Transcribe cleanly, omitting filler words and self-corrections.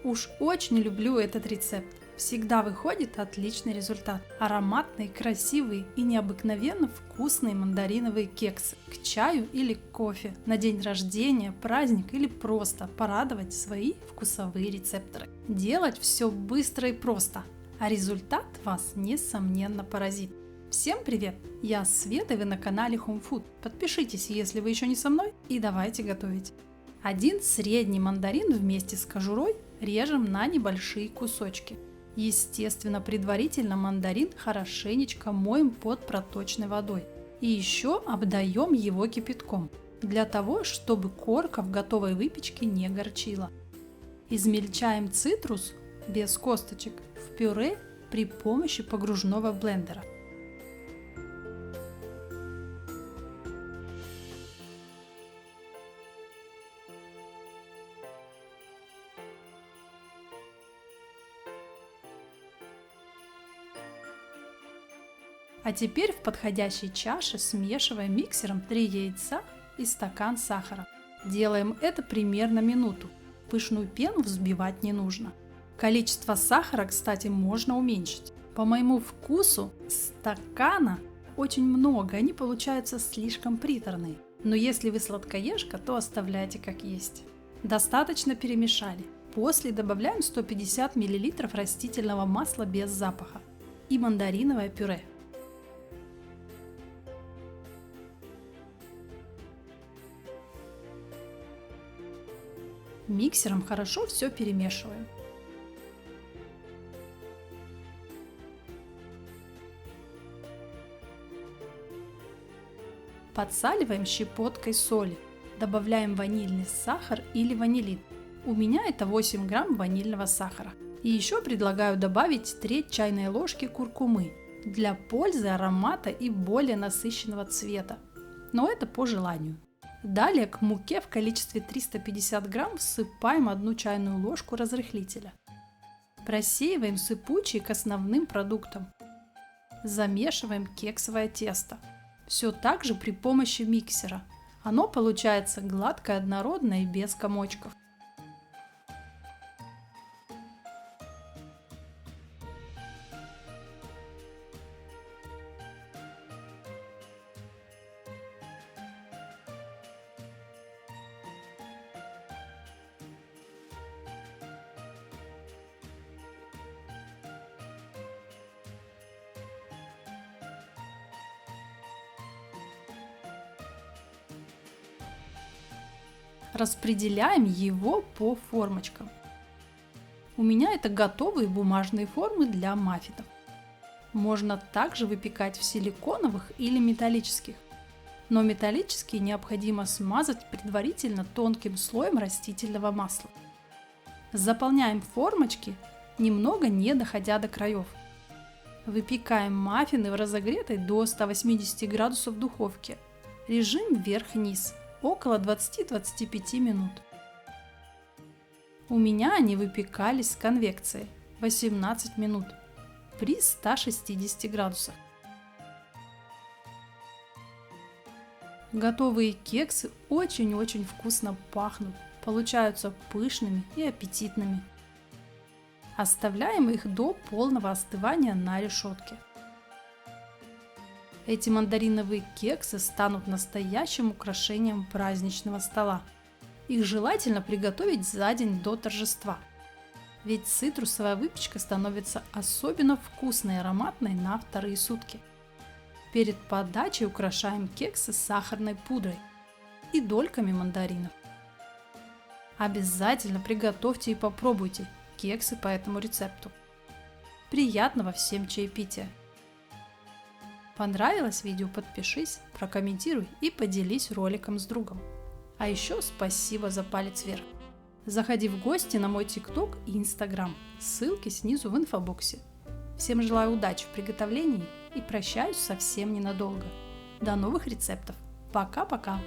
Уж очень люблю этот рецепт. Всегда выходит отличный результат. Ароматные, красивые и необыкновенно вкусные мандариновые кексы к чаю или к кофе, на день рождения, праздник или просто порадовать свои вкусовые рецепторы. Делать все быстро и просто, а результат вас несомненно поразит. Всем привет! Я Света, и вы на канале Home Food. Подпишитесь, если вы еще не со мной, и давайте готовить. Один средний мандарин вместе с кожурой режем на небольшие кусочки. Естественно, предварительно мандарин хорошенечко моем под проточной водой. И еще обдаем его кипятком, для того, чтобы корка в готовой выпечке не горчила. Измельчаем цитрус без косточек в пюре при помощи погружного блендера. А теперь в подходящей чаше смешиваем миксером 3 яйца и стакан сахара. Делаем это примерно минуту. Пышную пену взбивать не нужно. Количество сахара, кстати, можно уменьшить. По моему вкусу стакана очень много, они получаются слишком приторные. Но если вы сладкоежка, то оставляйте как есть. Достаточно перемешали. После добавляем 150 мл растительного масла без запаха и мандариновое пюре. Миксером хорошо все перемешиваем. Подсаливаем щепоткой соли. Добавляем ванильный сахар или ванилин. У меня это 8 грамм ванильного сахара. И еще предлагаю добавить треть чайной ложки куркумы для пользы аромата и более насыщенного цвета. Но это по желанию. Далее к муке в количестве 350 грамм всыпаем 1 чайную ложку разрыхлителя. Просеиваем сыпучий к основным продуктам. Замешиваем кексовое тесто. Все так же при помощи миксера. Оно получается гладкое, однородное и без комочков. Распределяем его по формочкам. У меня это готовые бумажные формы для маффинов. Можно также выпекать в силиконовых или металлических. Но металлические необходимо смазать предварительно тонким слоем растительного масла. Заполняем формочки, немного не доходя до краев. Выпекаем маффины в разогретой до 180 градусов духовке. Режим вверх-вниз. Около 20-25 минут. У меня они выпекались с конвекцией 18 минут при 160 градусах. Готовые кексы очень-очень вкусно пахнут, получаются пышными и аппетитными. Оставляем их до полного остывания на решетке. Эти мандариновые кексы станут настоящим украшением праздничного стола. Их желательно приготовить за день до торжества. Ведь цитрусовая выпечка становится особенно вкусной и ароматной на вторые сутки. Перед подачей украшаем кексы сахарной пудрой и дольками мандаринов. Обязательно приготовьте и попробуйте кексы по этому рецепту. Приятного всем чаепития! Понравилось видео? Подпишись, прокомментируй и поделись роликом с другом. А еще спасибо за палец вверх. Заходи в гости на мой ТикТок и Инстаграм. Ссылки снизу в инфобоксе. Всем желаю удачи в приготовлении и прощаюсь совсем ненадолго. До новых рецептов. Пока-пока!